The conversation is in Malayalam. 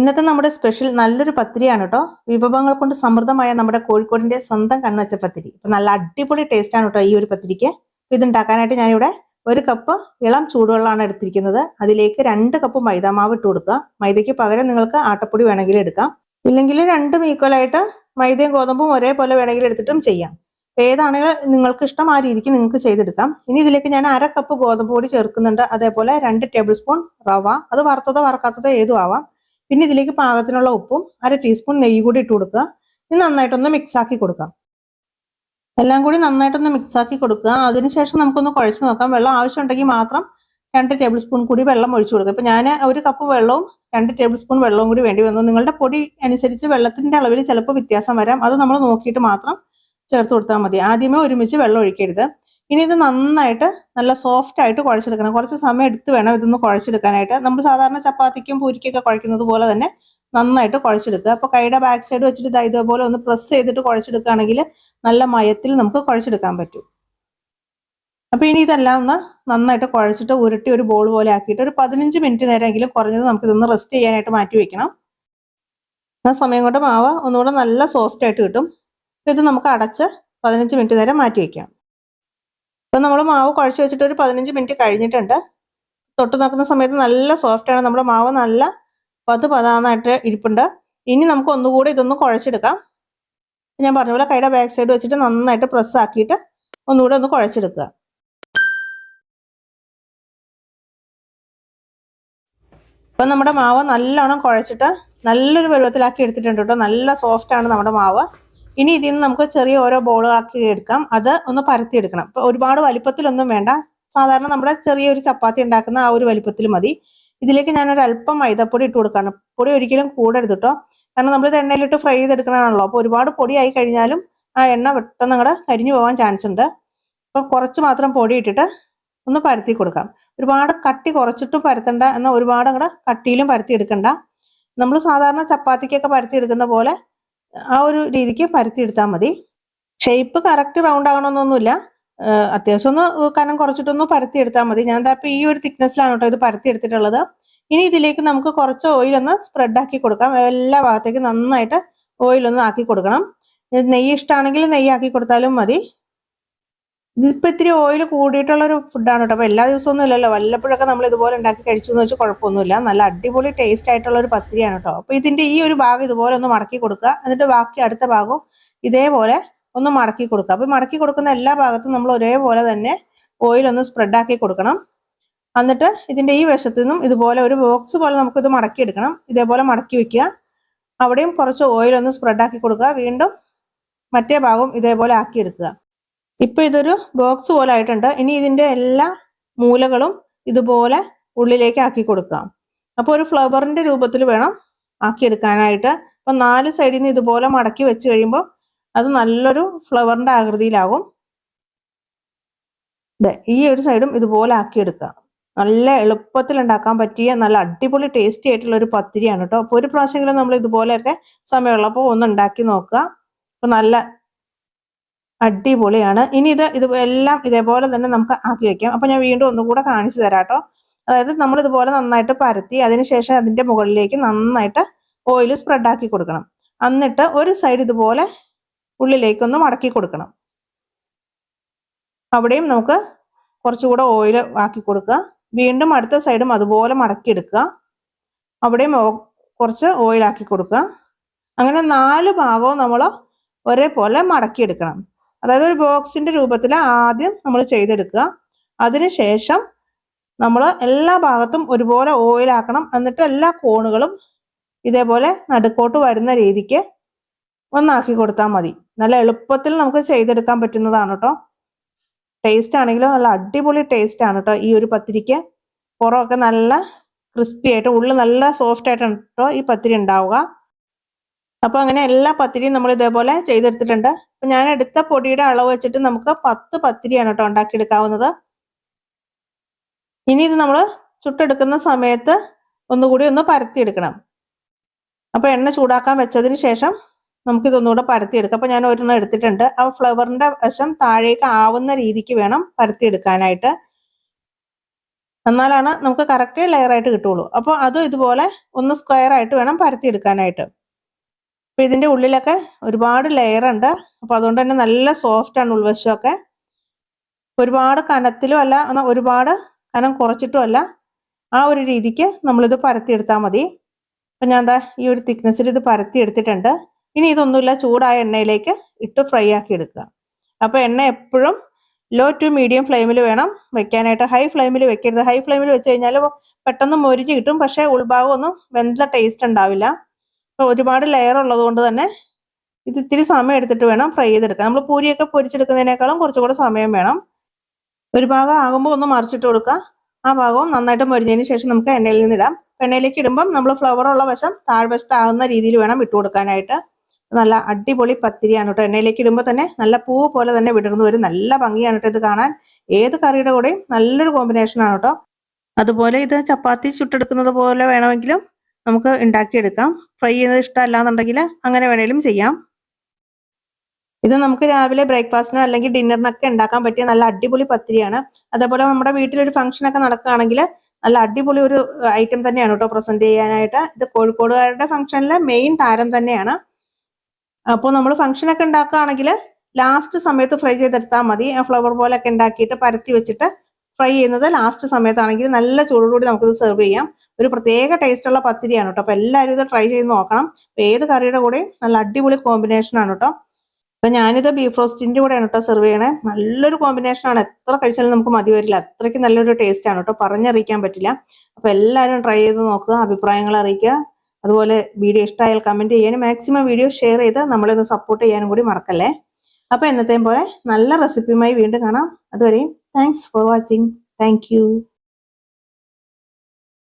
ഇന്നത്തെ നമ്മുടെ സ്പെഷ്യൽ നല്ലൊരു പത്തിരിയാണ് കേട്ടോ. വിഭവങ്ങൾ കൊണ്ട് സമൃദ്ധമായ നമ്മുടെ കോഴിക്കോടിന്റെ സ്വന്തം കണ്ണുവെച്ച പത്തിരി. ഇപ്പൊ നല്ല അടിപൊളി ടേസ്റ്റ് ആണ് കേട്ടോ ഈ ഒരു പത്തിരിക്ക്. ഇതുണ്ടാക്കാനായിട്ട് ഞാനിവിടെ 1 കപ്പ് ഇളം ചൂടുവെള്ളമാണ് എടുത്തിരിക്കുന്നത്. അതിലേക്ക് 2 കപ്പ് മൈദാമാവ് ഇട്ട് കൊടുക്കുക. മൈദയ്ക്ക് പകരം നിങ്ങൾക്ക് ആട്ടപ്പൊടി വേണമെങ്കിൽ എടുക്കാം, ഇല്ലെങ്കിൽ 2 ഈക്വലായിട്ട് മൈദയും ഗോതമ്പും ഒരേപോലെ വേണമെങ്കിൽ എടുത്തിട്ടും ചെയ്യാം. ഏതാണെങ്കിലും നിങ്ങൾക്ക് ഇഷ്ടം ആ രീതിക്ക് നിങ്ങൾക്ക് ചെയ്തെടുക്കാം. ഇനി ഇതിലേക്ക് ഞാൻ 1/2 കപ്പ് ഗോതമ്പ് പൊടി ചേർക്കുന്നുണ്ട്. അതേപോലെ 2 ടേബിൾ സ്പൂൺ റവ, അത് വറുത്തതോ വറക്കാത്തതോ ഏതും ആവാം. പിന്നെ ഇതിലേക്ക് പാകത്തിനുള്ള ഉപ്പും 1/2 ടീസ്പൂൺ നെയ്യ് കൂടി ഇട്ട് കൊടുക്കുക. ഇനി നന്നായിട്ടൊന്ന് മിക്സ് ആക്കി കൊടുക്കാം. എല്ലാം കൂടി നന്നായിട്ടൊന്ന് മിക്സ് ആക്കി കൊടുക്കുക. അതിനുശേഷം നമുക്കൊന്ന് കുഴച്ച് നോക്കാം. വെള്ളം ആവശ്യമുണ്ടെങ്കിൽ മാത്രം 2 ടേബിൾ സ്പൂൺ കൂടി വെള്ളം ഒഴിച്ചു കൊടുക്കുക. ഇപ്പൊ ഞാൻ 1 കപ്പ് വെള്ളവും 2 ടേബിൾ സ്പൂൺ വെള്ളവും കൂടി വേണ്ടി വന്നു. നിങ്ങളുടെ പൊടി അനുസരിച്ച് വെള്ളത്തിന്റെ അളവിൽ ചിലപ്പോൾ വ്യത്യാസം വരാം. അത് നമ്മൾ നോക്കിയിട്ട് മാത്രം ചേർത്ത് കൊടുത്താൽ മതി. ആദ്യമേ ഒരുമിച്ച് വെള്ളം ഒഴിക്കരുത്. ഇനി ഇത് നന്നായിട്ട് നല്ല സോഫ്റ്റ് ആയിട്ട് കുഴച്ചെടുക്കണം. കുറച്ച് സമയം എടുത്ത് വേണം ഇതൊന്ന് കുഴച്ചെടുക്കാനായിട്ട്. നമ്മൾ സാധാരണ ചപ്പാത്തിക്കും പൂരിക്കൊക്കെ കുഴക്കുന്നത് പോലെ തന്നെ നന്നായിട്ട് കുഴച്ചെടുക്കുക. അപ്പോൾ കൈയുടെ ബാക്ക് സൈഡ് വെച്ചിട്ട് ഇതേപോലെ ഒന്ന് പ്രസ് ചെയ്തിട്ട് കുഴച്ചെടുക്കുകയാണെങ്കിൽ നല്ല മയത്തിൽ നമുക്ക് കുഴച്ചെടുക്കാൻ പറ്റും. അപ്പോൾ ഇനി ഇതെല്ലാം ഒന്ന് നന്നായിട്ട് കുഴച്ചിട്ട് ഉരുട്ടി ഒരു ബോൾ പോലെ ആക്കിയിട്ട് ഒരു 15 മിനിറ്റ് നേരമെങ്കിലും കുറഞ്ഞത് നമുക്ക് ഇതൊന്ന് റെസ്റ്റ് ചെയ്യാനായിട്ട് മാറ്റി വെക്കണം. ആ സമയം കൊണ്ട് മാവ് ഒന്നുകൂടെ നല്ല സോഫ്റ്റ് ആയിട്ട് കിട്ടും. ഇത് നമുക്ക് അടച്ച് 15 മിനിറ്റ് നേരം മാറ്റി വയ്ക്കാം. ഇപ്പം നമ്മൾ മാവ് കുഴച്ച് വെച്ചിട്ട് ഒരു 15 മിനിറ്റ് കഴിഞ്ഞിട്ടുണ്ട്. തൊട്ട് നോക്കുന്ന സമയത്ത് നല്ല സോഫ്റ്റ് ആണ്. നമ്മുടെ മാവ് നല്ല പതാന്നായിട്ട് ഇരിപ്പുണ്ട്. ഇനി നമുക്ക് ഒന്നുകൂടി ഇതൊന്ന് കുഴച്ചെടുക്കാം. ഞാൻ പറഞ്ഞ പോലെ കൈയുടെ ബാക്ക് സൈഡ് വെച്ചിട്ട് നന്നായിട്ട് പ്രസ് ആക്കിയിട്ട് ഒന്നുകൂടെ ഒന്ന് കുഴച്ചെടുക്കുക. ഇപ്പം നമ്മുടെ മാവ് നല്ലോണം കുഴച്ചിട്ട് നല്ലൊരു പരുവത്തിലാക്കി എടുത്തിട്ടുണ്ട് കേട്ടോ. നല്ല സോഫ്റ്റ് ആണ് നമ്മുടെ മാവ്. ഇനി ഇതിൽ നിന്ന് നമുക്ക് ചെറിയ ഓരോ ബോളുകളാക്കി എടുക്കാം. അത് ഒന്ന് പരത്തി എടുക്കണം. ഇപ്പൊ ഒരുപാട് വലിപ്പത്തിലൊന്നും വേണ്ട. സാധാരണ നമ്മുടെ ചെറിയൊരു ചപ്പാത്തി ഉണ്ടാക്കുന്ന ആ ഒരു വലിപ്പത്തിൽ മതി. ഇതിലേക്ക് ഞാനൊരു അല്പം മൈദപ്പൊടി ഇട്ട് കൊടുക്കണം. പൊടി ഒരിക്കലും കൂടരുത് കേട്ടോ. കാരണം നമ്മളിത് എണ്ണയിലിട്ട് ഫ്രൈ ചെയ്തെടുക്കണതാണല്ലോ. അപ്പോൾ ഒരുപാട് പൊടി ആയി കഴിഞ്ഞാലും ആ എണ്ണ പെട്ടെന്ന് അങ്ങോട്ട് കരിഞ്ഞു പോകാൻ ചാൻസ് ഉണ്ട്. അപ്പോൾ കുറച്ച് മാത്രം പൊടി ഇട്ടിട്ട് ഒന്ന് പരത്തി കൊടുക്കാം. ഒരുപാട് കട്ടി കുറച്ചിട്ടും പരത്തണ്ട, എന്നാൽ ഒരുപാട് അങ്ങോട്ട് കട്ടിയിലും പരത്തി എടുക്കണ്ട. നമ്മൾ സാധാരണ ചപ്പാത്തിക്കൊക്കെ പരത്തി എടുക്കുന്ന പോലെ ആ ഒരു രീതിക്ക് പരത്തി എടുത്താൽ മതി. ഷേപ്പ് കറക്റ്റ് റൗണ്ട് ആകണമെന്നൊന്നുമില്ല. അത്യാവശ്യം ഒന്ന് കനം കുറച്ചിട്ടൊന്ന് പരത്തി എടുത്താൽ മതി. ഞാൻ ഇപ്പം ഈ ഒരു തിക്നെസ്സിലാണ് കേട്ടോ ഇത് പരത്തി എടുത്തിട്ടുള്ളത്. ഇനി ഇതിലേക്ക് നമുക്ക് കുറച്ച് ഓയിലൊന്ന് സ്പ്രെഡ് ആക്കി കൊടുക്കാം. എല്ലാ ഭാഗത്തേക്കും നന്നായിട്ട് ഓയിലൊന്ന് ആക്കി കൊടുക്കണം. നെയ്യ് ഇഷ്ടമാണെങ്കിൽ നെയ്യ് ആക്കി കൊടുത്താലും മതി. ഇതിപ്പോൾ ഇത്തിരി ഓയിൽ കൂടിയിട്ടുള്ളൊരു ഫുഡാണ് കേട്ടോ. അപ്പോൾ എല്ലാ ദിവസമൊന്നും ഇല്ലല്ലോ, വല്ലപ്പോഴൊക്കെ നമ്മൾ ഇതുപോലെ ഉണ്ടാക്കി കഴിച്ചു എന്ന് വെച്ചാൽ കുഴപ്പമൊന്നുമില്ല. നല്ല അടിപൊളി ടേസ്റ്റ് ആയിട്ടുള്ള ഒരു പത്തിരിയാണ് കേട്ടോ. അപ്പോൾ ഇതിന്റെ ഈ ഒരു ഭാഗം ഇതുപോലെ ഒന്ന് മടക്കി കൊടുക്കുക. എന്നിട്ട് ബാക്കി അടുത്ത ഭാഗവും ഇതേപോലെ ഒന്ന് മടക്കി കൊടുക്കുക. അപ്പോൾ മടക്കി കൊടുക്കുന്ന എല്ലാ ഭാഗത്തും നമ്മൾ ഒരേപോലെ തന്നെ ഓയിൽ ഒന്ന് സ്പ്രെഡ് ആക്കി കൊടുക്കണം. എന്നിട്ട് ഇതിന്റെ ഈ വശത്തു നിന്നും ഇതുപോലെ ഒരു ബോക്സ് പോലെ നമുക്കിത് മടക്കി എടുക്കണം. ഇതേപോലെ മടക്കി വെക്കുക. അവിടെയും കുറച്ച് ഓയിൽ ഒന്ന് സ്പ്രെഡ് ആക്കി കൊടുക്കുക. വീണ്ടും മറ്റേ ഭാഗവും ഇതേപോലെ ആക്കി എടുക്കുക. ഇപ്പൊ ഇതൊരു ബോക്സ് പോലെ ആയിട്ടുണ്ട്. ഇനി ഇതിന്റെ എല്ലാ മൂലകളും ഇതുപോലെ ഉള്ളിലേക്ക് ആക്കി കൊടുക്കാം. അപ്പോൾ ഒരു ഫ്ലവറിന്റെ രൂപത്തിൽ വേണം ആക്കിയെടുക്കാനായിട്ട്. അപ്പൊ 4 സൈഡിൽ നിന്ന് ഇതുപോലെ മടക്കി വെച്ച് കഴിയുമ്പോൾ അത് നല്ലൊരു ഫ്ലവറിന്റെ ആകൃതിയിലാകും. ഈ ഒരു സൈഡും ഇതുപോലെ ആക്കിയെടുക്കുക. നല്ല എളുപ്പത്തിൽ ഉണ്ടാക്കാൻ പറ്റിയ നല്ല അടിപൊളി ടേസ്റ്റി ആയിട്ടുള്ള ഒരു പത്തിരിയാണ് കേട്ടോ. അപ്പോൾ ഒരു പ്രാവശ്യമെങ്കിലും നമ്മൾ ഇതുപോലെയൊക്കെ സമയമുള്ളപ്പോൾ ഒന്ന് ഉണ്ടാക്കി നോക്കുക. അപ്പൊ നല്ല അടിപൊളിയാണ്. ഇനി ഇത് എല്ലാം ഇതേപോലെ തന്നെ നമുക്ക് ആക്കി വെക്കാം. അപ്പൊ ഞാൻ വീണ്ടും ഒന്നുകൂടെ കാണിച്ചു തരാം കേട്ടോ. അതായത് നമ്മൾ ഇതുപോലെ നന്നായിട്ട് പരത്തി അതിനുശേഷം അതിന്റെ മുകളിലേക്ക് നന്നായിട്ട് ഓയിൽ സ്പ്രെഡ് ആക്കി കൊടുക്കണം. എന്നിട്ട് ഒരു സൈഡ് ഇതുപോലെ ഉള്ളിലേക്കൊന്ന് മടക്കി കൊടുക്കണം. അവിടെയും നമുക്ക് കുറച്ചുകൂടെ ഓയിൽ ആക്കി കൊടുക്കുക. വീണ്ടും അടുത്ത സൈഡും അതുപോലെ മടക്കി എടുക്കുക. അവിടെയും കുറച്ച് ഓയിൽ ആക്കി കൊടുക്കുക. അങ്ങനെ 4 ഭാഗവും നമ്മൾ ഒരേപോലെ മടക്കിയെടുക്കണം. അതായത് ഒരു ബോക്സിന്റെ രൂപത്തിൽ ആദ്യം നമ്മൾ ചെയ്തെടുക്കുക. അതിനുശേഷം നമ്മൾ എല്ലാ ഭാഗത്തും ഒരുപോലെ ഓയിലാക്കണം. എന്നിട്ട് എല്ലാ കോണുകളും ഇതേപോലെ നടുക്കോട്ട് വരുന്ന രീതിക്ക് ഒന്നാക്കി കൊടുത്താൽ മതി. നല്ല എളുപ്പത്തിൽ നമുക്ക് ചെയ്തെടുക്കാൻ പറ്റുന്നതാണ് കേട്ടോ. ടേസ്റ്റ് ആണെങ്കിലും നല്ല അടിപൊളി ടേസ്റ്റ് ആണ് കേട്ടോ ഈ ഒരു പത്തിരിക്ക്. പുറമൊക്കെ നല്ല ക്രിസ്പി ആയിട്ട് ഉള്ളിൽ നല്ല സോഫ്റ്റ് ആയിട്ടാണ് കേട്ടോ ഈ പത്തിരി ഉണ്ടാവുക. അപ്പൊ അങ്ങനെ എല്ലാ പത്തിരിയും നമ്മൾ ഇതേപോലെ ചെയ്തെടുത്തിട്ടുണ്ട്. അപ്പൊ ഞാൻ എടുത്ത പൊടിയുടെ അളവ് വെച്ചിട്ട് നമുക്ക് 10 പത്തിരിയാണ് കേട്ടോ ഉണ്ടാക്കിയെടുക്കാവുന്നത്. ഇനി ഇത് നമ്മൾ ചുട്ടെടുക്കുന്ന സമയത്ത് ഒന്നുകൂടി ഒന്ന് പരത്തിയെടുക്കണം. അപ്പൊ എണ്ണ ചൂടാക്കാൻ വെച്ചതിന് ശേഷം നമുക്കിതൊന്നുകൂടെ പരത്തിയെടുക്കാം. അപ്പൊ ഞാൻ ഒരെണ്ണം എടുത്തിട്ടുണ്ട്. ആ ഫ്ലവറിന്റെ വശം താഴേക്ക് ആവുന്ന രീതിക്ക് വേണം പരത്തിയെടുക്കാനായിട്ട്. എന്നാലാണ് നമുക്ക് കറക്റ്റ് ലെയർ ആയിട്ട് കിട്ടുള്ളൂ. അപ്പോൾ അതും ഇതുപോലെ ഒന്ന് സ്ക്വയർ ആയിട്ട് വേണം പരത്തിയെടുക്കാനായിട്ട്. അപ്പോൾ ഇതിൻ്റെ ഉള്ളിലൊക്കെ ഒരുപാട് ലെയർ ഉണ്ട്. അപ്പോൾ അതുകൊണ്ട് തന്നെ നല്ല സോഫ്റ്റ് ആണ് ഉൾവശമൊക്കെ. ഒരുപാട് കനത്തിലും അല്ല, എന്നാൽ ഒരുപാട് കനം കുറച്ചിട്ടും അല്ല. ആ ഒരു രീതിക്ക് നമ്മളിത് പരത്തിയെടുത്താൽ മതി. അപ്പം ഞാൻ ഈ ഒരു തിക്നെസ്സിൽ ഇത് പരത്തിയെടുത്തിട്ടുണ്ട്. ഇനി ഇതൊന്നുമില്ല, ചൂടായ എണ്ണയിലേക്ക് ഇട്ട് ഫ്രൈ ആക്കി എടുക്കുക. അപ്പോൾ എണ്ണ എപ്പോഴും ലോ ടു മീഡിയം ഫ്ലെയിമിൽ വേണം വെക്കാനായിട്ട്. ഹൈ ഫ്ലെയിമിൽ വെക്കരുത്. ഹൈ ഫ്ലെയിമിൽ വെച്ച് കഴിഞ്ഞാൽ പെട്ടെന്ന് മൊരിഞ്ഞ് കിട്ടും, പക്ഷേ ഉൾഭാഗം ഒന്നും വെന്ത ടേസ്റ്റ് ഉണ്ടാവില്ല. അപ്പോൾ ഒരുപാട് ലെയർ ഉള്ളത് കൊണ്ട് തന്നെ ഇത് ഇത്തിരി സമയം എടുത്തിട്ട് വേണം ഫ്രൈ ചെയ്തെടുക്കാൻ. നമ്മൾ പൂരിയൊക്കെ പൊരിച്ചെടുക്കുന്നതിനേക്കാളും കുറച്ചുകൂടെ സമയം വേണം. ഒരു ഭാഗം ആകുമ്പോൾ ഒന്ന് മറിച്ചിട്ട് കൊടുക്കുക. ആ ഭാഗവും നന്നായിട്ട് മൊരിഞ്ഞതിന് ശേഷം നമുക്ക് എണ്ണയിൽ നിന്നിടാം. എണ്ണയിലേക്ക് ഇടുമ്പം നമ്മൾ ഫ്ലവറുള്ള വശം താഴ്വശത്താകുന്ന രീതിയിൽ വേണം ഇട്ട് കൊടുക്കാനായിട്ട്. നല്ല അടിപൊളി പത്തിരിയാണ് കേട്ടോ. എണ്ണയിലേക്ക് ഇടുമ്പോൾ തന്നെ നല്ല പൂ പോലെ തന്നെ വിടർന്നു വരും. നല്ല ഭംഗിയാണ് കേട്ടോ ഇത് കാണാൻ. ഏത് കറിയുടെ കൂടെയും നല്ലൊരു കോമ്പിനേഷനാണ് കേട്ടോ. അതുപോലെ ഇത് ചപ്പാത്തി ചുട്ടെടുക്കുന്നത് പോലെ വേണമെങ്കിലും നമുക്ക് ഉണ്ടാക്കിയെടുക്കാം. ഫ്രൈ ചെയ്യുന്നത് ഇഷ്ടമല്ല എന്നുണ്ടെങ്കിൽ അങ്ങനെ വേണമെങ്കിലും ചെയ്യാം. ഇത് നമുക്ക് രാവിലെ ബ്രേക്ക്ഫാസ്റ്റിനോ അല്ലെങ്കിൽ ഡിന്നറിനൊക്കെ ഉണ്ടാക്കാൻ പറ്റിയ നല്ല അടിപൊളി പത്തിരിയാണ്. അതേപോലെ നമ്മുടെ വീട്ടിലൊരു ഫംഗ്ഷനൊക്കെ നടക്കുകയാണെങ്കിൽ നല്ല അടിപൊളി ഒരു ഐറ്റം തന്നെയാണ് കേട്ടോ പ്രസന്റ് ചെയ്യാനായിട്ട്. ഇത് കോഴിക്കോടുകാരുടെ ഫംഗ്ഷനിലെ മെയിൻ താരം തന്നെയാണ്. അപ്പോൾ നമ്മൾ ഫംഗ്ഷനൊക്കെ ഉണ്ടാക്കുകയാണെങ്കിൽ ലാസ്റ്റ് സമയത്ത് ഫ്രൈ ചെയ്തെടുത്താൽ മതി. ഫ്ലവർ പോലൊക്കെ ഉണ്ടാക്കിയിട്ട് പരത്തി വെച്ചിട്ട് ഫ്രൈ ചെയ്യുന്നത് ലാസ്റ്റ് സമയത്താണെങ്കിൽ നല്ല ചൂടോടുകൂടി നമുക്കിത് സെർവ് ചെയ്യാം. ഒരു പ്രത്യേക ടേസ്റ്റുള്ള പത്തിരിയാണ് കേട്ടോ. അപ്പോൾ എല്ലാവരും ഇത് ട്രൈ ചെയ്ത് നോക്കണം. ഏത് കറിയുടെ കൂടെയും നല്ല അടിപൊളി കോമ്പിനേഷനാണ് കേട്ടോ. അപ്പം ഞാനിത് ബീഫ് റോസ്റ്റിൻ്റെ കൂടെയാണ് കേട്ടോ സെർവ് ചെയ്യണേ. നല്ലൊരു കോമ്പിനേഷനാണ്. എത്ര കഴിച്ചാലും നമുക്ക് മതി വരില്ല. അത്രയ്ക്ക് നല്ലൊരു ടേസ്റ്റാണ് കേട്ടോ, പറഞ്ഞറിയിക്കാൻ പറ്റില്ല. അപ്പോൾ എല്ലാവരും ട്രൈ ചെയ്ത് നോക്കുക, അഭിപ്രായങ്ങൾ അറിയിക്കുക. അതുപോലെ വീഡിയോ ഇഷ്ടമായാൽ കമൻറ്റ് ചെയ്യാനും മാക്സിമം വീഡിയോ ഷെയർ ചെയ്ത് നമ്മളൊന്ന് സപ്പോർട്ട് ചെയ്യാനും കൂടി മറക്കല്ലേ. അപ്പോൾ എന്നത്തെയും പോലെ നല്ല റെസിപ്പിയുമായി വീണ്ടും കാണാം. അതുവരെയും thanks for watching. Thank you.